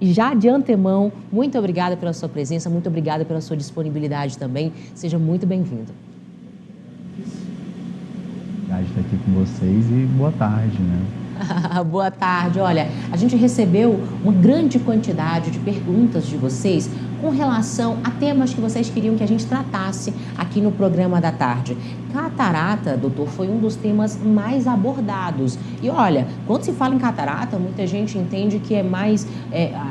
E já de antemão, muito obrigada pela sua presença, muito obrigada pela sua disponibilidade também. Seja muito bem-vindo. De estar aqui com vocês e boa tarde, né? Boa tarde. Olha, a gente recebeu uma grande quantidade de perguntas de vocês com relação a temas que vocês queriam que a gente tratasse aqui no programa da tarde. Catarata, doutor, foi um dos temas mais abordados. E olha, quando se fala em catarata, muita gente entende que é mais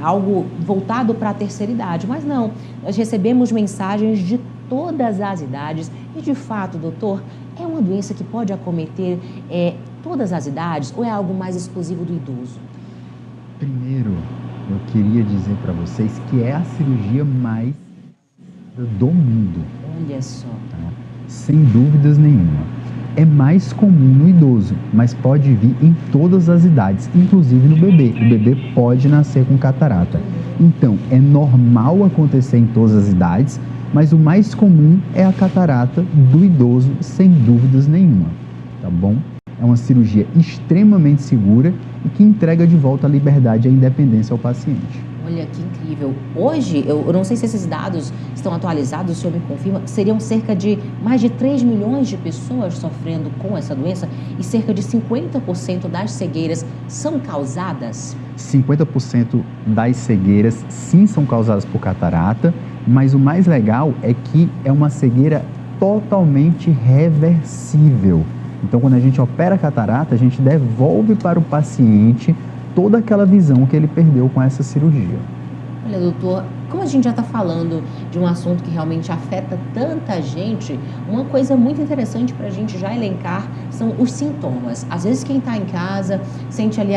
algo voltado para a terceira idade, mas não. Nós recebemos mensagens de todas as idades e, de fato, doutor, é uma doença que pode acometer todas as idades ou é algo mais exclusivo do idoso? Primeiro, eu queria dizer para vocês que é a cirurgia mais do mundo. Olha só. Tá? Sem dúvidas nenhuma. É mais comum no idoso, mas pode vir em todas as idades, inclusive no bebê. O bebê pode nascer com catarata. Então, é normal acontecer em todas as idades, mas o mais comum é a catarata do idoso, sem dúvidas nenhuma, tá bom? É uma cirurgia extremamente segura e que entrega de volta a liberdade e a independência ao paciente. Olha que incrível. Hoje, eu não sei se esses dados estão atualizados, o senhor me confirma, seriam cerca de mais de 3 milhões de pessoas sofrendo com essa doença e cerca de 50% das cegueiras são causadas? 50% das cegueiras sim são causadas por catarata, mas o mais legal é que é uma cegueira totalmente reversível. Então, quando a gente opera a catarata, a gente devolve para o paciente toda aquela visão que ele perdeu com essa cirurgia. Olha, doutor, como a gente já está falando de um assunto que realmente afeta tanta gente, uma coisa muito interessante para a gente já elencar são os sintomas. Às vezes quem está em casa sente ali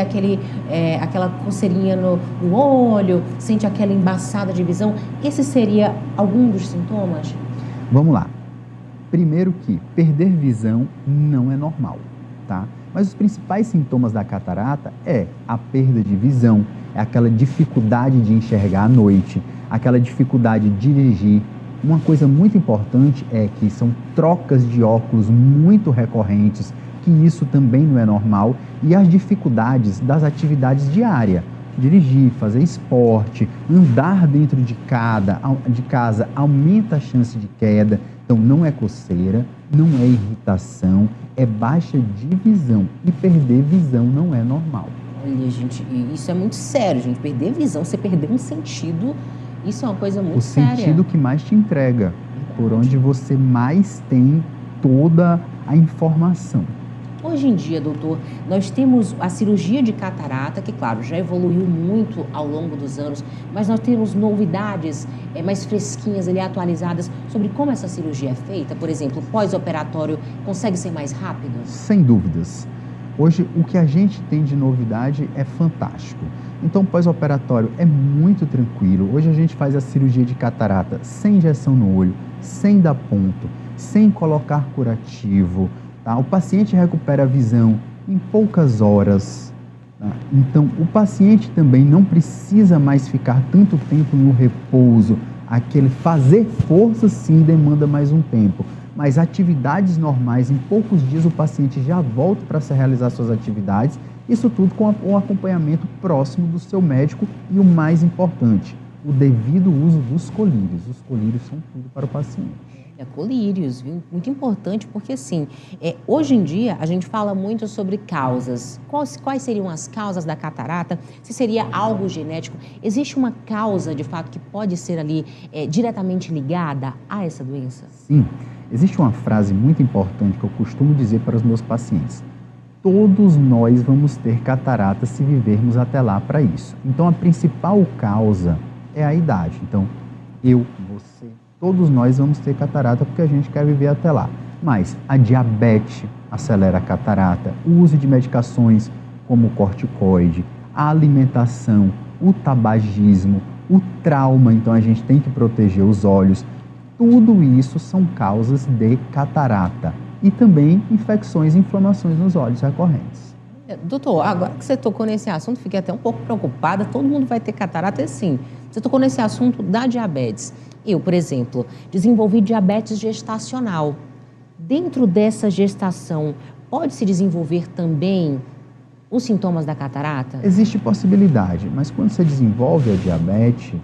aquela coceirinha no olho, sente aquela embaçada de visão. Esse seria algum dos sintomas? Vamos lá. Primeiro que perder visão não é normal, tá? Mas os principais sintomas da catarata é a perda de visão, é aquela dificuldade de enxergar à noite, aquela dificuldade de dirigir. Uma coisa muito importante é que são trocas de óculos muito recorrentes, que isso também não é normal, e as dificuldades das atividades diárias. Dirigir, fazer esporte, andar dentro de casa aumenta a chance de queda. Então, não é coceira, não é irritação, é baixa de visão. E perder visão não é normal. Olha, gente, isso é muito sério, gente. Perder visão, você perder um sentido, isso é uma coisa muito séria. O sentido que mais te entrega, por onde você mais tem toda a informação. Hoje em dia, doutor, nós temos a cirurgia de catarata, que, claro, já evoluiu muito ao longo dos anos, mas nós temos novidades mais fresquinhas, atualizadas, sobre como essa cirurgia é feita. Por exemplo, pós-operatório consegue ser mais rápido? Sem dúvidas. Hoje, o que a gente tem de novidade é fantástico. Então, pós-operatório é muito tranquilo. Hoje a gente faz a cirurgia de catarata sem injeção no olho, sem dar ponto, sem colocar curativo. Tá? O paciente recupera a visão em poucas horas. Tá? Então, o paciente também não precisa mais ficar tanto tempo no repouso. Aquele fazer força, sim, demanda mais um tempo. Mas atividades normais, em poucos dias o paciente já volta para se realizar suas atividades. Isso tudo com um acompanhamento próximo do seu médico e o mais importante, o devido uso dos colírios. Os colírios são tudo para o paciente. Colírios, viu? Muito importante, porque assim, hoje em dia a gente fala muito sobre causas. Quais seriam as causas da catarata? Se seria algo genético? Existe uma causa, de fato, que pode ser ali diretamente ligada a essa doença? Sim, existe uma frase muito importante que eu costumo dizer para os meus pacientes. Todos nós vamos ter catarata se vivermos até lá para isso. Então, a principal causa é a idade. Então, você, todos nós vamos ter catarata porque a gente quer viver até lá. Mas a diabetes acelera a catarata, o uso de medicações como o corticoide, a alimentação, o tabagismo, o trauma, então a gente tem que proteger os olhos. Tudo isso são causas de catarata e também infecções e inflamações nos olhos recorrentes. Doutor, agora que você tocou nesse assunto, fiquei até um pouco preocupada. Todo mundo vai ter catarata, sim. Você tocou nesse assunto da diabetes. Eu, por exemplo, desenvolvi diabetes gestacional. Dentro dessa gestação, pode se desenvolver também os sintomas da catarata? Existe possibilidade, mas quando você desenvolve a diabetes,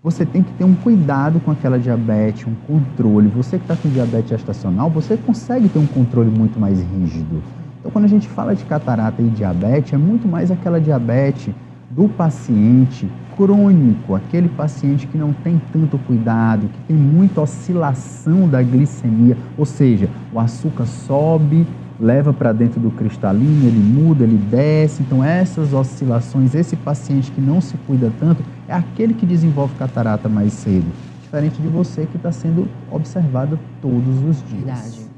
você tem que ter um cuidado com aquela diabetes, um controle. Você que está com diabetes gestacional, você consegue ter um controle muito mais rígido. Então, quando a gente fala de catarata e diabetes, é muito mais aquela diabetes do paciente crônico, aquele paciente que não tem tanto cuidado, que tem muita oscilação da glicemia, ou seja, o açúcar sobe, leva para dentro do cristalino, ele muda, ele desce. Então, essas oscilações, esse paciente que não se cuida tanto, é aquele que desenvolve catarata mais cedo. Diferente de você que está sendo observado todos os dias. Verdade.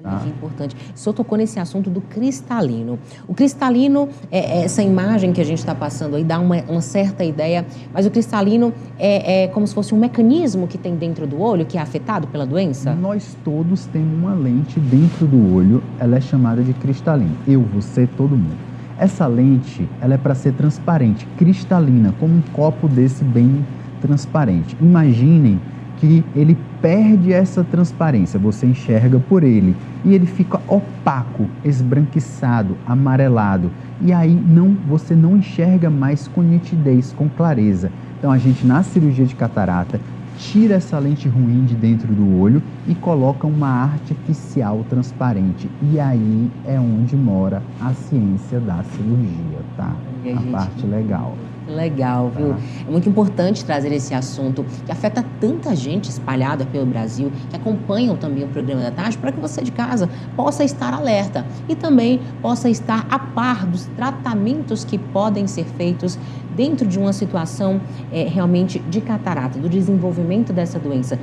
Olha que importante. O senhor tocou nesse assunto do cristalino. O cristalino, essa imagem que a gente está passando aí, dá uma certa ideia, mas o cristalino é como se fosse um mecanismo que tem dentro do olho, que é afetado pela doença? Nós todos temos uma lente dentro do olho, ela é chamada de cristalino. Eu, você, todo mundo. Essa lente, ela é para ser transparente, cristalina, como um copo desse bem transparente. Imaginem que ele perde essa transparência, você enxerga por ele, e ele fica opaco, esbranquiçado, amarelado, e aí você não enxerga mais com nitidez, com clareza. Então a gente, na cirurgia de catarata, tira essa lente ruim de dentro do olho e coloca uma artificial transparente. E aí é onde mora a ciência da cirurgia, tá? A parte legal. Legal, viu? É muito importante trazer esse assunto que afeta tanta gente espalhada pelo Brasil, que acompanham também o programa da tarde, para que você de casa possa estar alerta e também possa estar a par dos tratamentos que podem ser feitos dentro de uma situação realmente de catarata, do desenvolvimento dessa doença.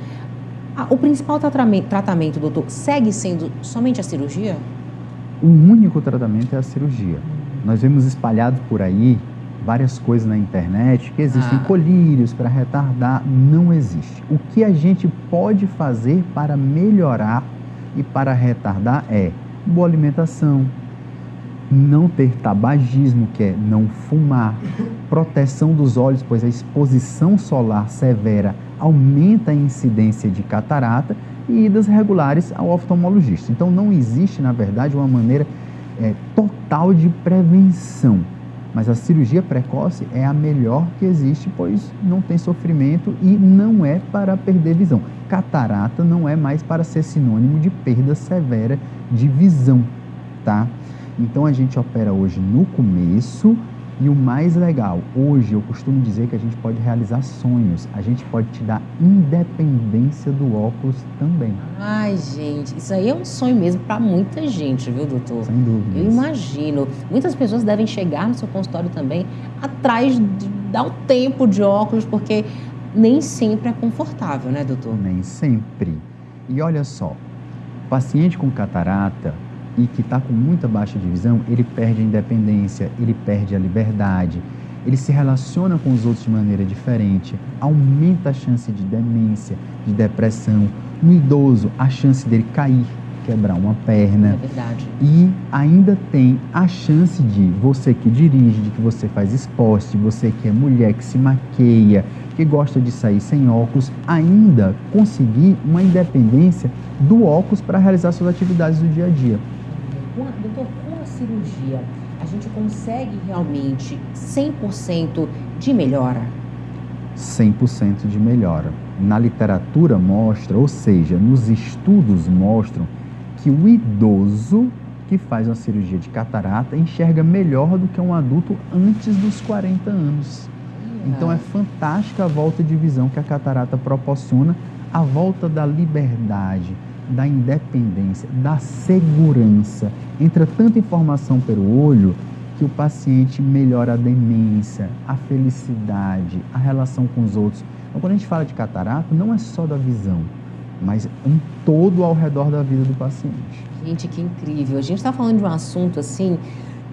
O principal tratamento, doutor, segue sendo somente a cirurgia? O único tratamento é a cirurgia. Nós vemos espalhado por aí várias coisas na internet, que existem colírios para retardar. Não existe. O que a gente pode fazer para melhorar e para retardar é boa alimentação, não ter tabagismo, que é não fumar, proteção dos olhos, pois a exposição solar severa aumenta a incidência de catarata, e idas regulares ao oftalmologista. Então não existe, na verdade, uma maneira total de prevenção. Mas a cirurgia precoce é a melhor que existe, pois não tem sofrimento e não é para perder visão. Catarata não é mais para ser sinônimo de perda severa de visão, tá? Então a gente opera hoje no começo, e o mais legal, hoje eu costumo dizer que a gente pode realizar sonhos, a gente pode te dar independência do óculos também. Ai, gente, isso aí é um sonho mesmo para muita gente, viu, doutor? Sem dúvida. Eu imagino. Muitas pessoas devem chegar no seu consultório também atrás de dar um tempo de óculos, porque nem sempre é confortável, né, doutor? Nem sempre. E olha só, o paciente com catarata e que está com muita baixa de visão, ele perde a independência, ele perde a liberdade, ele se relaciona com os outros de maneira diferente, aumenta a chance de demência, de depressão. No idoso, a chance dele cair, quebrar uma perna. É verdade. E ainda tem a chance de você que dirige, de que você faz esporte, de você que é mulher, que se maqueia, que gosta de sair sem óculos, ainda conseguir uma independência do óculos para realizar suas atividades do dia a dia. Doutor, com a cirurgia, a gente consegue realmente 100% de melhora? 100% de melhora. Na literatura mostra, ou seja, nos estudos mostram que o idoso que faz uma cirurgia de catarata enxerga melhor do que um adulto antes dos 40 anos. Então é fantástica a volta de visão que a catarata proporciona, a volta da liberdade, da independência, da segurança. Entra tanta informação pelo olho que o paciente melhora a demência, a felicidade, a relação com os outros. Então, quando a gente fala de catarata, não é só da visão, mas um todo ao redor da vida do paciente. Gente, que incrível. A gente está falando de um assunto assim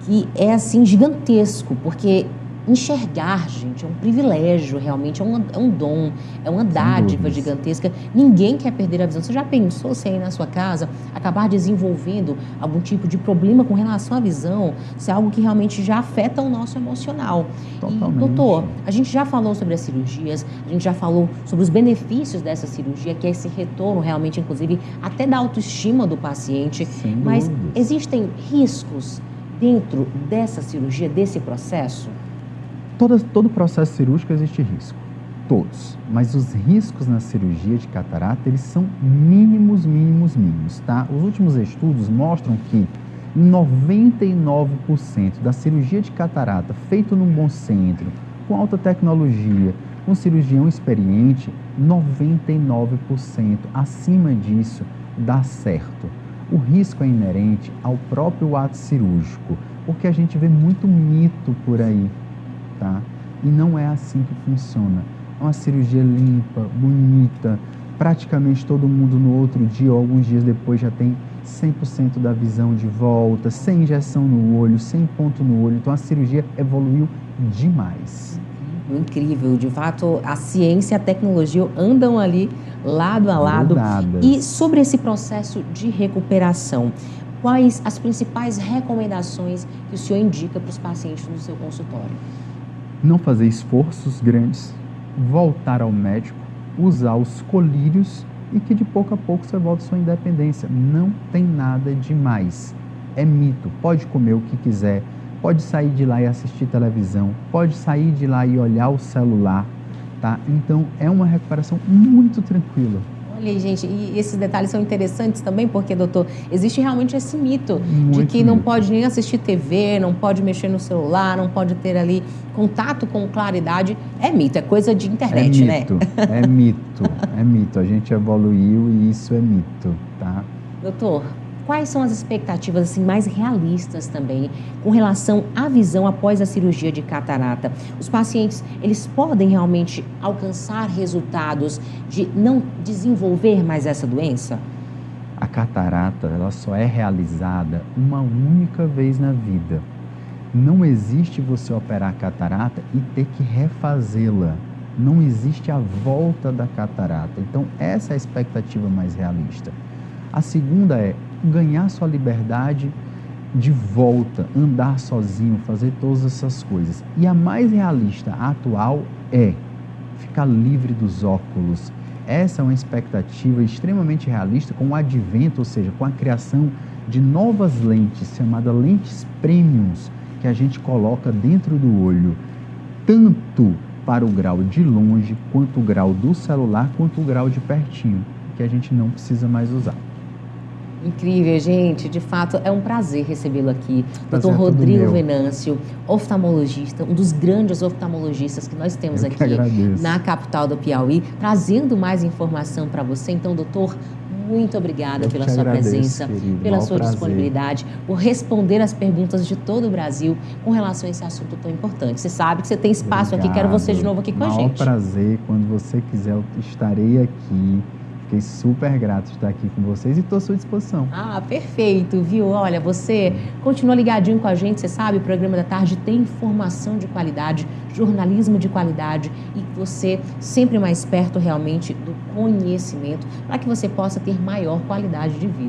que é assim gigantesco, porque enxergar, gente, é um privilégio, realmente, é um dom, é uma dádiva gigantesca. Ninguém quer perder a visão. Você já pensou se aí na sua casa acabar desenvolvendo algum tipo de problema com relação à visão? Isso é algo que realmente já afeta o nosso emocional. Totalmente. E, doutor, a gente já falou sobre as cirurgias, a gente já falou sobre os benefícios dessa cirurgia, que é esse retorno realmente, inclusive, até da autoestima do paciente. Sem mas dúvidas. existem riscos dentro dessa cirurgia, desse processo? Todo processo cirúrgico existe risco, todos. Mas os riscos na cirurgia de catarata, eles são mínimos, tá? Os últimos estudos mostram que 99% da cirurgia de catarata feita num bom centro, com alta tecnologia, com cirurgião experiente, 99% acima disso dá certo. O risco é inerente ao próprio ato cirúrgico, porque a gente vê muito mito por aí, tá? E não é assim que funciona. É uma cirurgia limpa, bonita, praticamente todo mundo no outro dia ou alguns dias depois já tem 100% da visão de volta, sem injeção no olho, sem ponto no olho. Então a cirurgia evoluiu demais. Incrível, de fato a ciência e a tecnologia andam ali lado a lado. Grudadas. E sobre esse processo de recuperação, quais as principais recomendações que o senhor indica para os pacientes no seu consultório? Não fazer esforços grandes, voltar ao médico, usar os colírios e que de pouco a pouco você volta à sua independência. Não tem nada demais. É mito. Pode comer o que quiser, pode sair de lá e assistir televisão, pode sair de lá e olhar o celular, tá? Então é uma recuperação muito tranquila. Olha aí, gente, e esses detalhes são interessantes também, porque, doutor, existe realmente esse mito de que não pode nem assistir TV, não pode mexer no celular, não pode ter ali contato com claridade. É mito, é coisa de internet, né? É mito, é mito. A gente evoluiu e isso é mito, tá? Doutor, quais são as expectativas assim, mais realistas também com relação à visão após a cirurgia de catarata? Os pacientes, eles podem realmente alcançar resultados de não desenvolver mais essa doença? A catarata, ela só é realizada uma única vez na vida. Não existe você operar a catarata e ter que refazê-la. Não existe a volta da catarata. Então, essa é a expectativa mais realista. A segunda é ganhar sua liberdade de volta, andar sozinho, fazer todas essas coisas. E a mais realista, a atual, é ficar livre dos óculos. Essa é uma expectativa extremamente realista com o advento, ou seja, com a criação de novas lentes, chamadas lentes premiums, que a gente coloca dentro do olho, tanto para o grau de longe, quanto o grau do celular, quanto o grau de pertinho, que a gente não precisa mais usar. Incrível, gente. De fato, é um prazer recebê-lo aqui. Dr. Rodrigo Venâncio, oftalmologista, um dos grandes oftalmologistas que nós temos aqui na capital do Piauí, trazendo mais informação para você. Então, doutor, muito obrigada pela sua presença, pela sua disponibilidade, por responder as perguntas de todo o Brasil com relação a esse assunto tão importante. Você sabe que você tem espaço aqui, quero você de novo aqui com a gente. É um prazer. Quando você quiser, eu estarei aqui. Fiquei super grato de estar aqui com vocês e estou à sua disposição. Ah, perfeito, viu? Olha, você continua ligadinho com a gente, você sabe, o Programa da Tarde tem informação de qualidade, jornalismo de qualidade e você sempre mais perto realmente do conhecimento para que você possa ter maior qualidade de vida.